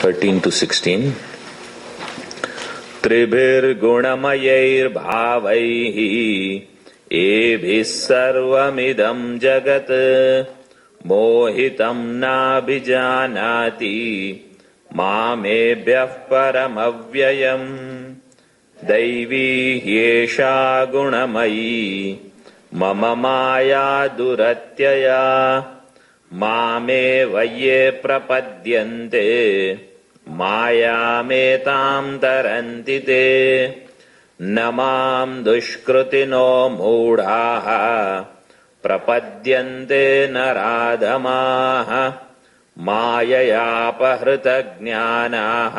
13 to 16. त्रिभिर्गुणमयैर्भावैः एभिः सर्वमिदं जगत् मोहितं नाभिजानाति मामेभ्यः परमव्ययम् दैवी ह्येषा गुणमयी मम माया दुरत्यया मामेव ये प्रपद्यन्ते मायामेतां तरन्ति ते न मां दुष्कृतिनो मूढाः प्रपद्यन्ते नराधमाः माययापहृतज्ञानाः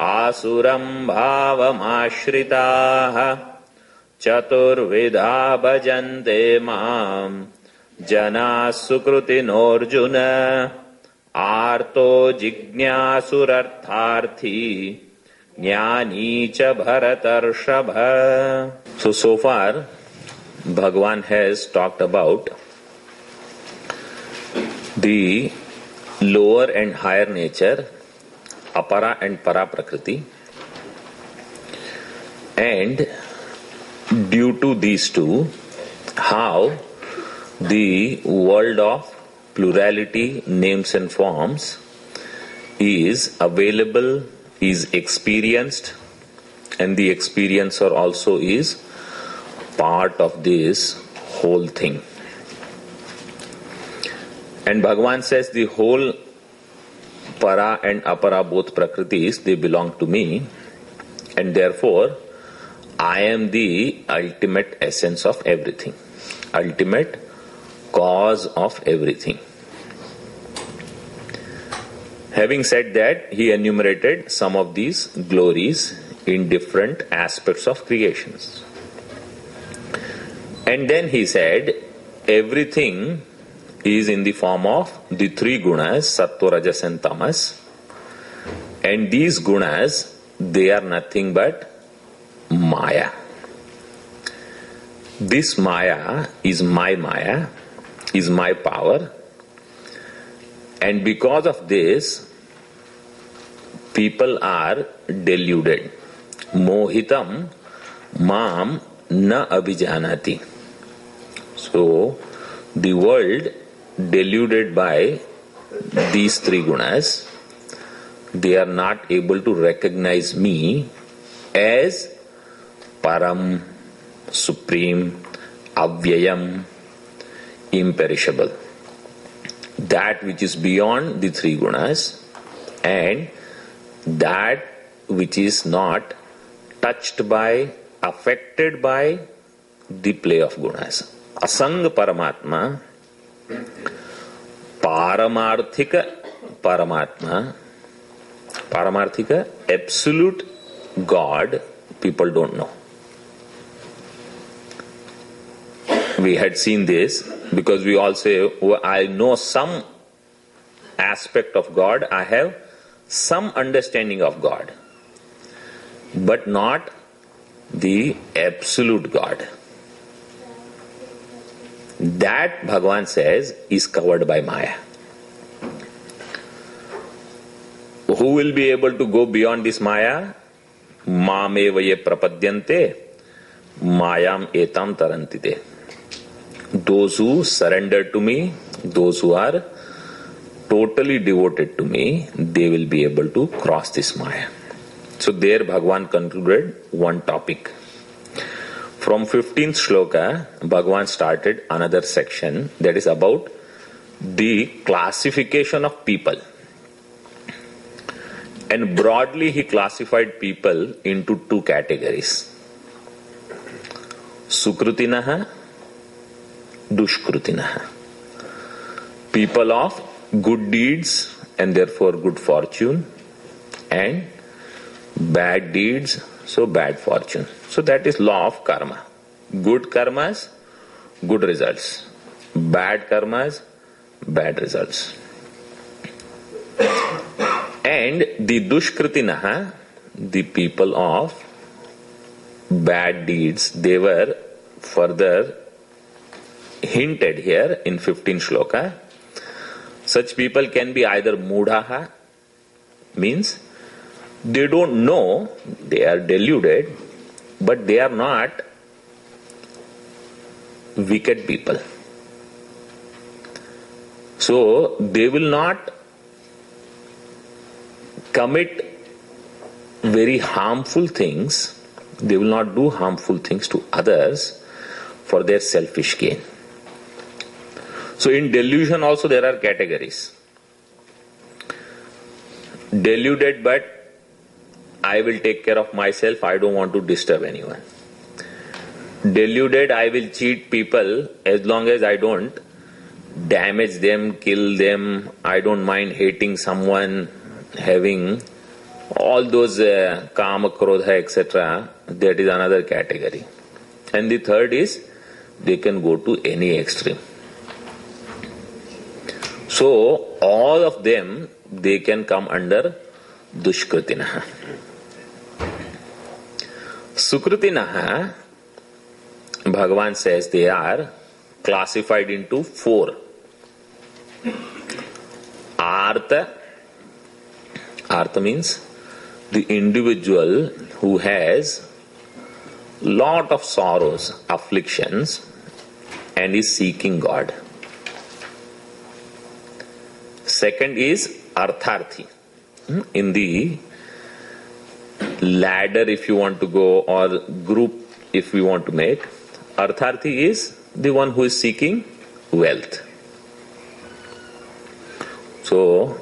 आसुरं भावमाश्रिताः चतुर्विधा भजन्ते मां जनाः सुकृतिनोऽर्जुन आर्तो जिज्ञासुरर्थार्थी ज्ञानी च भरतर्षभ. So far Bhagavan has talked about the lower and higher nature, apara and para prakriti, and due to these two, how the world of plurality, names and forms is available, is experienced, and the experiencer also is part of this whole thing. And Bhagavan says the whole para and apara, both prakritis, they belong to me, and therefore I am the ultimate essence of everything, ultimate cause of everything. Having said that, he enumerated some of these glories in different aspects of creations. And then he said, everything is in the form of the three gunas, sattva, rajas and tamas. And these gunas, they are nothing but maya. This maya, is my power. And because of this, people are deluded. Mohitam mam na abhijanati. So, the world deluded by these three gunas, they are not able to recognize me as param, supreme, avyayam, imperishable, that which is beyond the three gunas, and that which is not touched by, affected by the play of gunas. Asang Paramatma, Paramarthika Paramatma, Paramarthika, absolute God, people don't know. We had seen this because we all say, oh, I know some aspect of God, I have some understanding of God, but not the absolute God. That, Bhagavan says, is covered by Maya. Who will be able to go beyond this Maya? Mameva ye prapadyante mayam etam tarantite. Those who surrender to me, those who are totally devoted to me, they will be able to cross this Maya. So there Bhagavan concluded one topic. From 15th shloka, Bhagavan started another section that is about the classification of people. And broadly he classified people into two categories. Sukritinaha, Dushkrutinaha. People of good deeds and therefore good fortune, and bad deeds, so bad fortune. So that is law of karma. Good karmas, good results. Bad karmas, bad results. And the Dushkritinaha, the people of bad deeds, they were further hinted here in 15 shloka. Such people can be either mudhaha, means they don't know, they are deluded, but they are not wicked people. So they will not commit very harmful things, they will not do harmful things to others for their selfish gain. So in delusion also there are categories. Deluded, but I will take care of myself, I don't want to disturb anyone. Deluded, I will cheat people as long as I don't damage them, kill them, I don't mind hating someone, having all those kama, krodha, etc. That is another category. And the third is, they can go to any extreme. So all of them, they can come under dushkritinaha. Sukritinaha, Bhagavan says they are classified into 4. Artha. Artha means the individual who has lot of sorrows, afflictions, and is seeking God. Second is Artharthi. In the ladder, if you want to go, or group, if we want to make, Artharthi is the one who is seeking wealth. So,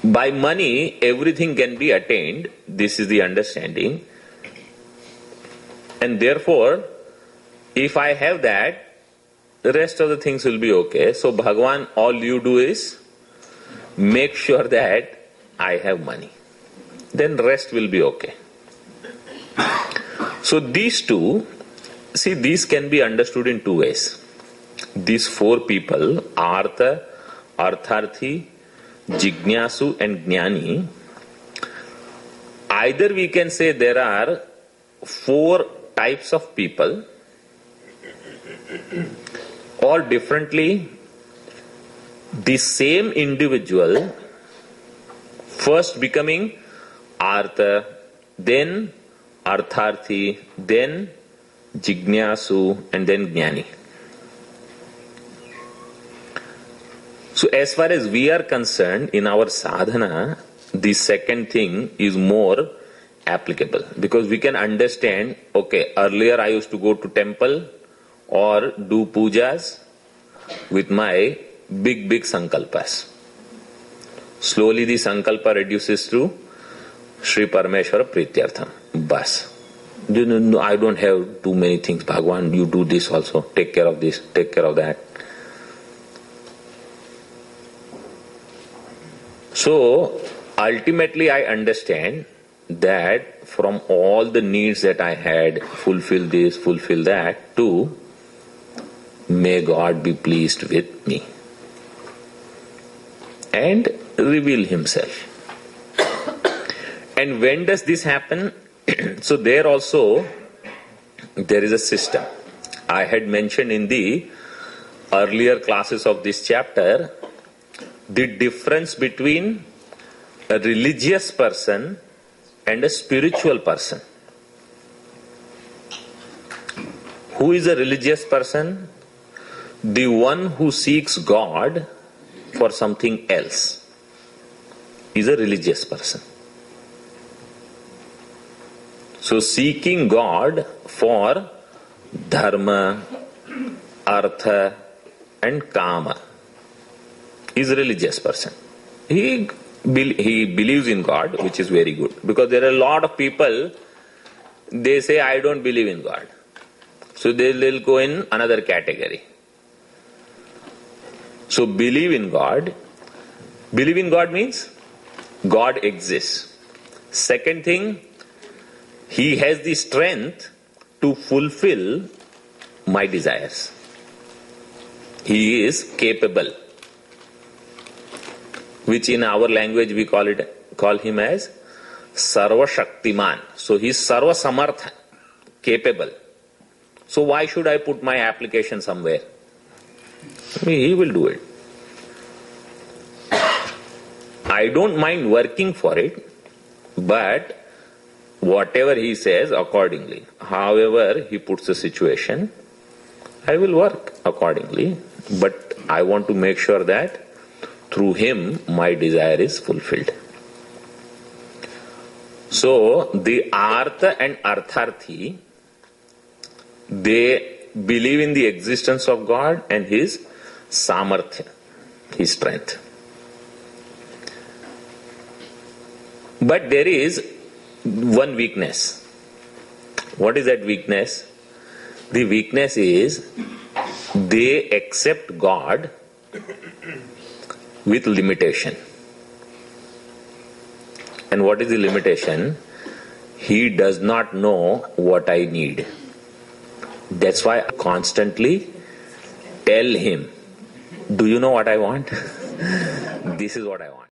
by money, everything can be attained. This is the understanding. And therefore, if I have that, the rest of the things will be okay. So, Bhagavan, all you do is make sure that I have money. Then rest will be okay. So, these two, see, these can be understood in 2 ways. These 4 people, Artha, Artharthi, Jignasu and Jnani, either we can say there are 4 types of people, or differently, the same individual first becoming Artha, then Artharthi, then Jignasu, and then Jnani. So as far as we are concerned, in our sadhana, the second thing is more applicable, because we can understand, okay, earlier I used to go to temple or do pujas with my big sankalpas. Slowly the sankalpa reduces to Shri Parameshwara Prityartham. Bas. No, I don't have too many things. Bhagwan, you do this also. Take care of this, take care of that. So, ultimately I understand that from all the needs that I had, fulfill this, fulfill that, to may God be pleased with me and reveal Himself. And when does this happen? So there also, there is a system. I had mentioned in the earlier classes of this chapter the difference between a religious person and a spiritual person. Who is a religious person? The one who seeks God for something else is a religious person. So seeking God for dharma, artha and kama is a religious person. He believes in God, which is very good. Because there are a lot of people, they say, I don't believe in God. So they'll go in another category. So believe in God. Believe in God means God exists. Second thing, He has the strength to fulfill my desires. He is capable, which in our language we call him as Sarva Shaktiman. So he is Sarva Samartha, capable. So why should I put my application somewhere? He will do it. I don't mind working for it, but whatever he says accordingly, however he puts the situation, I will work accordingly, but I want to make sure that through him my desire is fulfilled. So the Artha and Artharthi, they believe in the existence of God and his samarthya, his strength. But there is one weakness. What is that weakness? The weakness is they accept God with limitation. And what is the limitation? He does not know what I need. That's why I constantly tell him, do you know what I want? This is what I want.